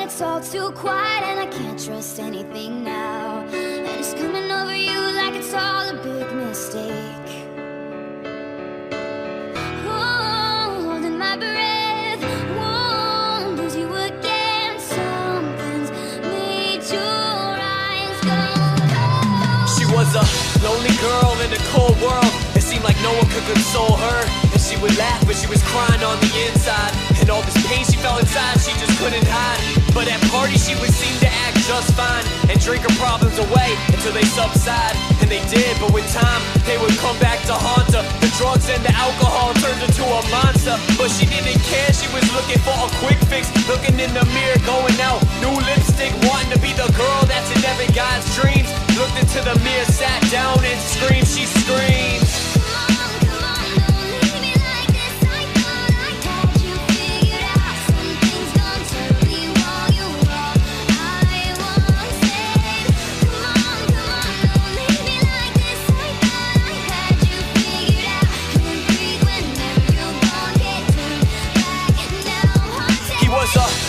it's all too quiet and I can't trust anything now. And it's coming over you like it's all a big mistake. Oh, holding my breath, won't lose you again. Something's made your eyes go. She was a lonely girl in a cold world. It seemed like no one could console her. And she would laugh, but she was crying on the inside. And all this pain she felt inside, she just couldn't hide. But at parties she would seem to act just fine and drink her problems away until they subside. And they did, but with time, they would come back to haunt her. The drugs and the alcohol turned her to a monster. But she didn't care, she was looking for a quick fix. Looking in the mirror, going out, new lipstick, wanting to be the girl that's in every guy's dreams. Looked into the mirror, sat down and screamed, she screamed.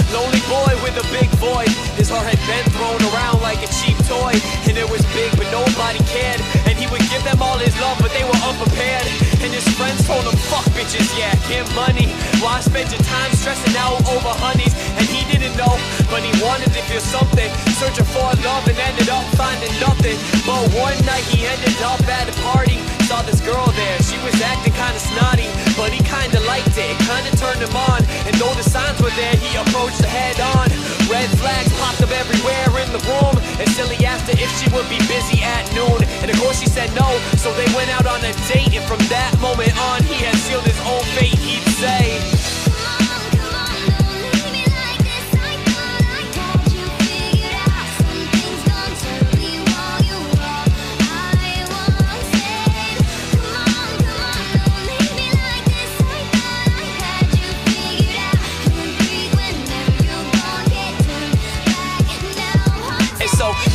Lonely boy with a big void. His heart had been thrown around like a cheap toy. And it was big but nobody cared. And he would give them all his love but they were unprepared. And his friends told him, fuck bitches, yeah, get money. Why spend your time stressing out over honeys? And he didn't know, but he wanted to feel something. Searching for love and ended up finding nothing. But one night he ended up at a party. Saw this girl there, she was acting kinda snotty, but he kinda liked it, it kinda turned him on. And though the signs were there, he approached her head on. Red flags popped up everywhere in the room. And still he asked her if she would be busy at noon. And of course she said no, so they went out on a date. And from that moment on, he had sealed his own fate, he'd say.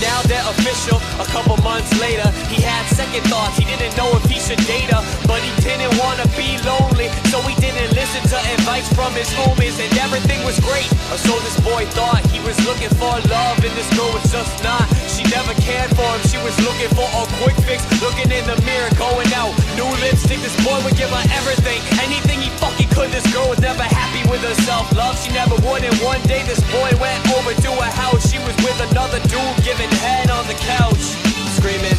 Now they're official, a couple months later. He had second thoughts, he didn't know if he should date her. But he didn't want to be lonely, so he didn't listen to advice from his homies. And everything was great, or so this boy thought. He was looking for love and this girl was just not. She never cared for him, she was looking for a quick fix. Looking in the mirror, going out, new lipstick. This boy would give her everything, anything he fucking could. This girl was never happy with her self-love, she never would. And one day this boy went over to her house. She was with another dude giving head on the couch, screaming.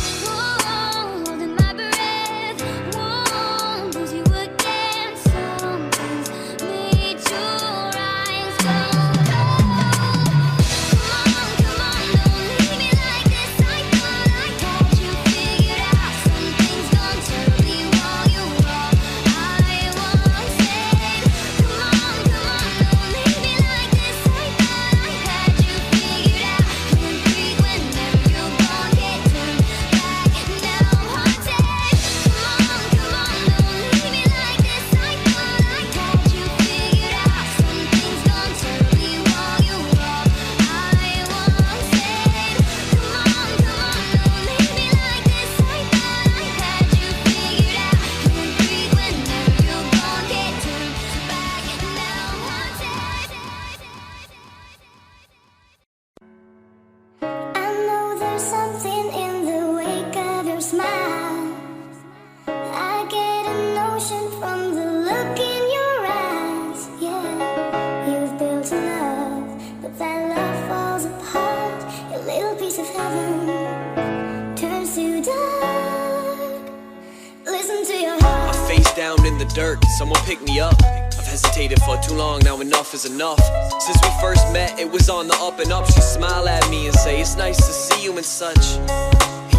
Someone pick me up. I've hesitated for too long, now enough is enough. Since we first met, it was on the up and up. She'd smile at me and say, it's nice to see you and such.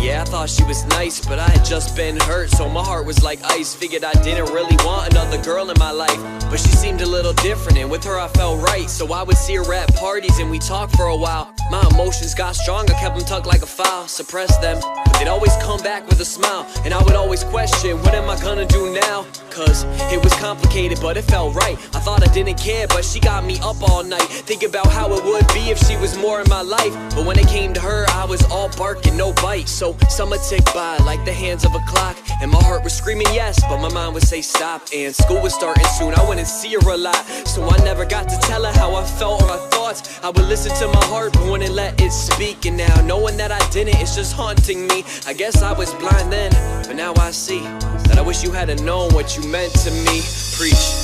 Yeah, I thought she was nice, but I had just been hurt, so my heart was like ice. Figured I didn't really want another girl in my life, but she seemed a little different, and with her I felt right. So I would see her at parties and we talked for a while. My emotions got stronger, kept them tucked like a file. Suppressed them, but they'd always come back with a smile. And I would always question, what am I gonna do now? Cause it was complicated, but it felt right. I thought I didn't care, but she got me up all night, thinking about how it would be if she was more in my life. But when it came to her, I was all bark and no bite. So summer ticked by like the hands of a clock, and And my heart was screaming yes, but my mind would say stop. And school was starting soon, I wouldn't see her a lot, so I never got to tell her how I felt or my thoughts. I would listen to my heart, but wouldn't let it speak. And now knowing that I didn't, it's just haunting me. I guess I was blind then, but now I see that I wish you hadn't known what you meant to me. Preach.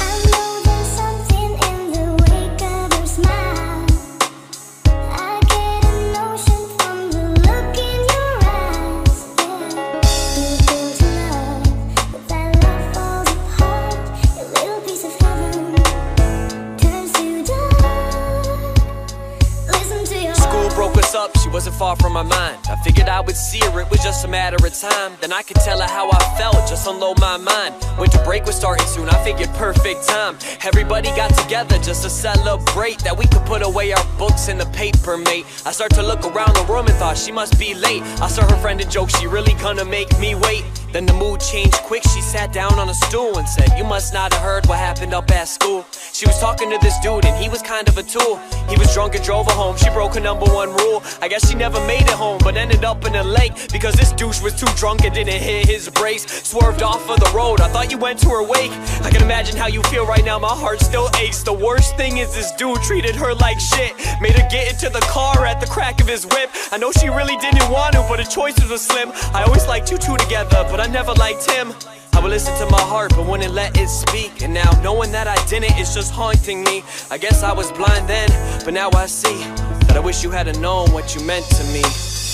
Up, she wasn't far from my mind. I figured I would see her, it was just a matter of time. Then I could tell her how I felt, just unload my mind. Winter break was starting soon, I figured perfect time. Everybody got together just to celebrate that we could put away our books in the paper, mate. I start to look around the room and thought she must be late. I saw her friend and joked, she really gonna make me wait. Then the mood changed quick, she sat down on a stool and said, you must not have heard what happened up at school. She was talking to this dude and he was kind of a tool. He was drunk and drove her home, she broke her #1 rule. I guess she never made it home, but ended up in a lake because this douche was too drunk and didn't hit his brakes. Swerved off of the road, I thought you went to her wake. I can imagine how you feel right now, my heart still aches. The worst thing is this dude treated her like shit. Made her get into the car at the crack of his whip. I know she really didn't want to, but her choices were slim. I always liked you two together, but I never liked him. I would listen to my heart, but wouldn't let it speak. And now knowing that I didn't, it's just haunting me. I guess I was blind then, but now I see that I wish you hadn't known what you meant to me.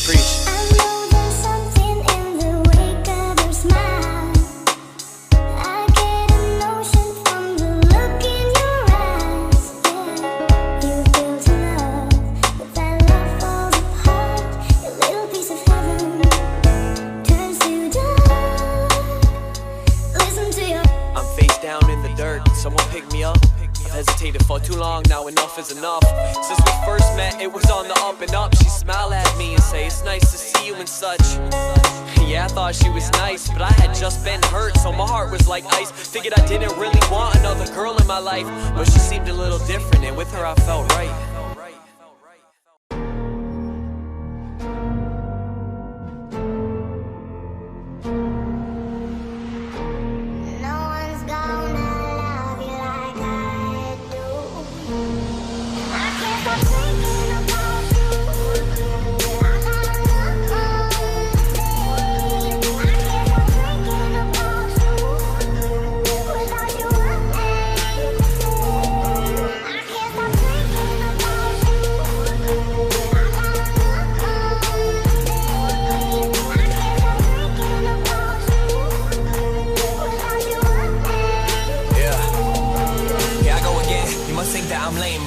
Preach. Someone pick me up. I've hesitated for too long, now enough is enough. Since we first met, it was on the up and up. She smiled at me and say, it's nice to see you and such. Yeah, I thought she was nice, but I had just been hurt, so my heart was like ice. Figured I didn't really want another girl in my life, but she seemed a little different, and with her I felt right.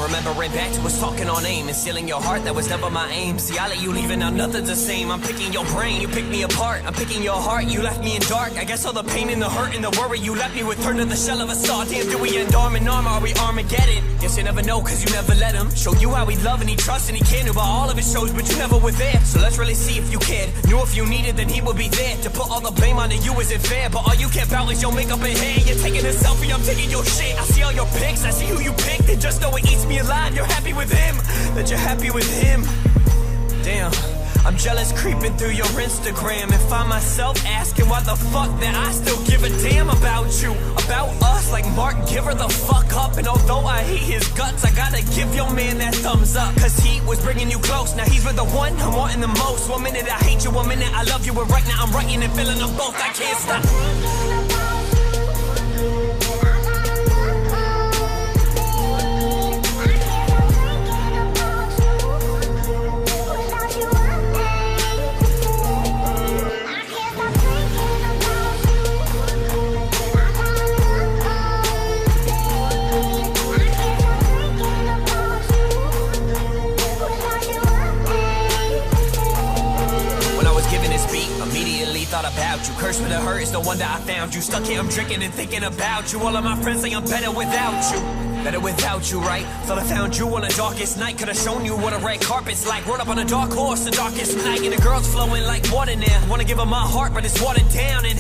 Remembering back to us talking on aim and stealing your heart, that was never my aim. See, I let you leave and now nothing's the same. I'm picking your brain, you pick me apart. I'm picking your heart, you left me in dark. I guess all the pain and the hurt and the worry you left me with turned to the shell of a star. Damn, do we end arm in arm or are we Armageddon? Guess you never know cause you never let him show you how he love and he trust and he cared about all of his shows, but you never were there. So let's really see if you cared. Knew if you needed then he would be there. To put all the blame onto you isn't fair, but all you care about is your makeup and hair. You're taking a selfie, I'm taking your shit. I see all your pics, I see who you picked, and just know it eats me alive. You're happy with him, that you're happy with him. Damn, I'm jealous creeping through your Instagram and find myself asking why the fuck that I still give a damn about you, about us. Like Mark, give her the fuck up. And although I hate his guts, I gotta give your man that thumbs up, cause he was bringing you close. Now he's with the one I'm wanting the most. 1 minute I hate you, 1 minute I love you, and right now I'm writing and feeling them both. I can't stop. Thought about you, cursed with a hurt, it's no wonder I found you. Stuck here, I'm drinking and thinking about you. All of my friends say I'm better without you. Better without you, right? Thought I found you on the darkest night. Could've shown you what a red carpet's like. Rode up on a dark horse the darkest night, and the girl's flowing like water now. Wanna give her my heart, but it's watered down. And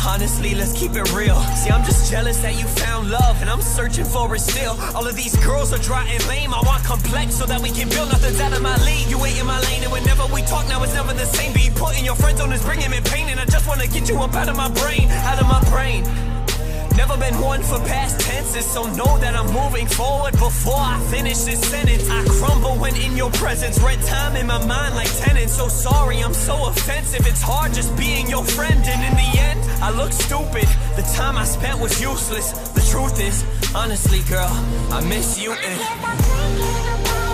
I Honestly, let's keep it real. See, I'm just jealous that you found love, and I'm searching for it still. All of these girls are dry and lame. I want complex so that we can build. Nothing's out of my league. You ain't in my lane, and whenever we talk, now it's never the same. Being put in your friend zone is bringing me pain, and I just wanna get you up out of my brain, out of my brain. Never been one for past tenses, so know that I'm moving forward before I finish this sentence. I crumble when in your presence, red time in my mind like tenants. So sorry, I'm so offensive, it's hard just being your friend. And in the end, I look stupid, the time I spent was useless. The truth is, honestly girl, I miss you and